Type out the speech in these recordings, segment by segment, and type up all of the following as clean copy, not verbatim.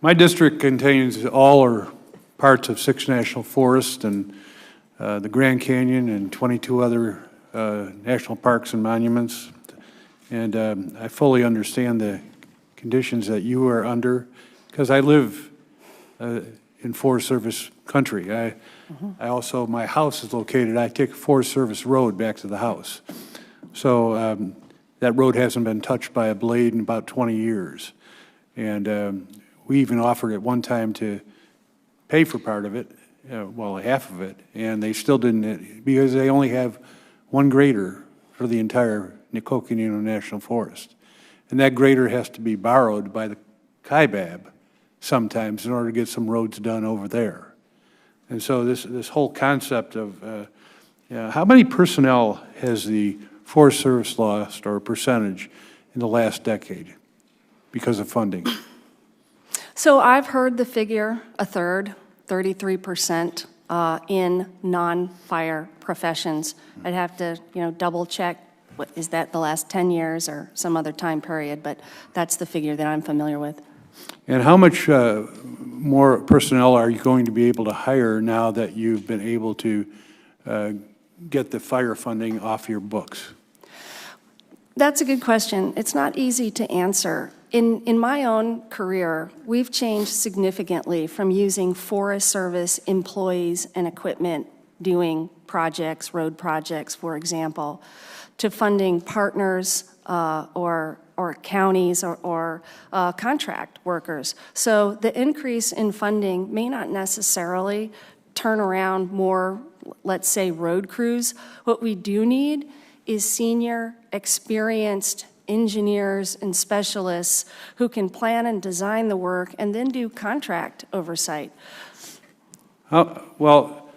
My district contains all or parts of 6 national forests and the Grand Canyon and 22 other national parks and monuments. And I fully understand the conditions that you are under because I live in Forest Service country. I also, my house is located, I take a Forest Service road back to the house. So that road hasn't been touched by a blade in about 20 years. And we even offered at one time to pay for part of it, well, half of it, and they still didn't, because they only have one grader for the entire Coconino National Forest. And that grader has to be borrowed by the Kaibab sometimes in order to get some roads done over there. And so this whole concept of how many personnel has the Forest Service lost, or a percentage, in the last decade because of funding? So I've heard the figure a third, 33% in non-fire professions. I'd have to, double check. What is that, the last 10 years or some other time period? But that's the figure that I'm familiar with. And how much more personnel are you going to be able to hire now that you've been able to get the fire funding off your books? That's a good question. It's not easy to answer. In my own career, we've changed significantly from using Forest Service employees and equipment doing projects, road projects, for example, to funding partners or counties or contract workers. So the increase in funding may not necessarily turn around more, let's say, road crews. What we do need is senior, experienced engineers and specialists who can plan and design the work and then do contract oversight. Well,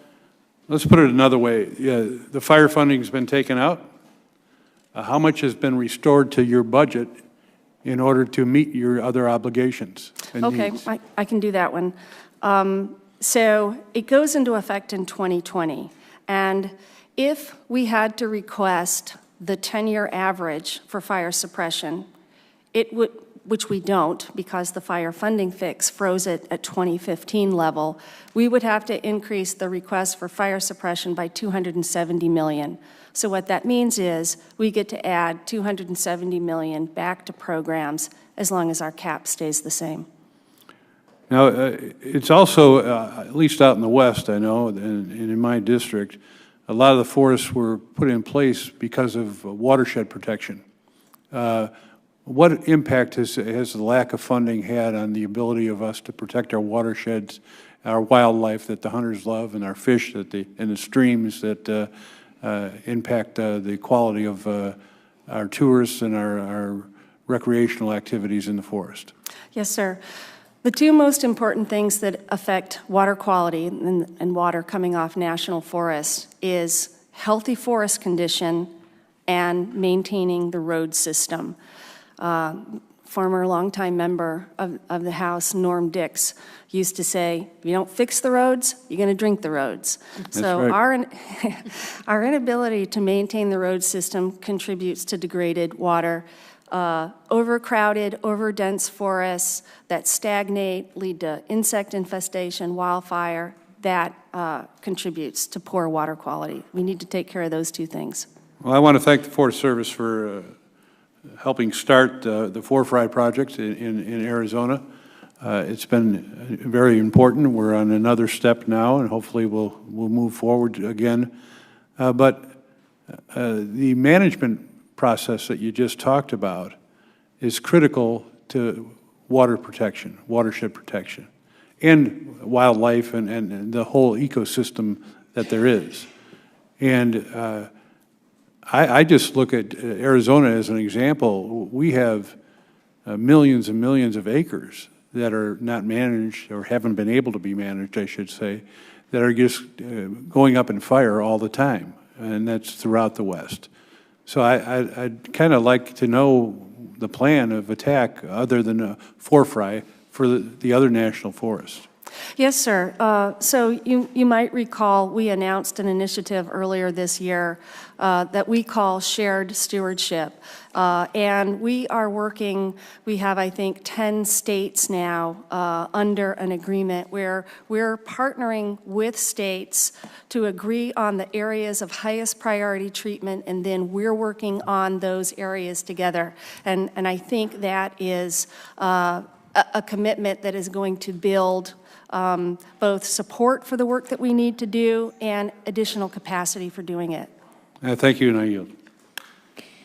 let's put it another way. The fire funding's been taken out. How much has been restored to your budget in order to meet your other obligations and okay, needs? I can do that one. So it goes into effect in 2020. And if we had to request the 10-year average for fire suppression, it would, which we don't because the fire funding fix froze it at 2015 level, we would have to increase the request for fire suppression by $270 million. So what that means is we get to add $270 million back to programs as long as our cap stays the same. Now, it's also, at least out in the West, I know, and in my district, a lot of the forests were put in place because of watershed protection. What impact has the lack of funding had on the ability of us to protect our watersheds, our wildlife that the hunters love, and our fish and the streams that impact the quality of our tourists and our recreational activities in the forest? Yes, sir. The two most important things that affect water quality and water coming off national forests is healthy forest condition and maintaining the road system. Former longtime member of the House, Norm Dix, used to say, if you don't fix the roads, you're going to drink the roads. That's so right. our inability to maintain the road system contributes to degraded water. Overcrowded, overdense forests that stagnate, lead to insect infestation, wildfire, that contributes to poor water quality. We need to take care of those two things. Well, I want to thank the Forest Service for helping start the Fry project in Arizona. It's been very important. We're on another step now, and hopefully we'll move forward again. But the management process that you just talked about is critical to water protection, watershed protection, and wildlife and the whole ecosystem that there is. And I just look at Arizona as an example. We have millions and millions of acres that are not managed or haven't been able to be managed, I should say, that are just going up in fire all the time, and that's throughout the West. So I'd kind of like to know the plan of attack other than Fry for the other national forests. Yes, sir. So you might recall we announced an initiative earlier this year that we call shared stewardship. And we are working, we have, I think, 10 states now under an agreement where we're partnering with states to agree on the areas of highest priority treatment, and then we're working on those areas together. And I think that is a commitment that is going to build both support for the work that we need to do and additional capacity for doing it. Thank you, and I yield.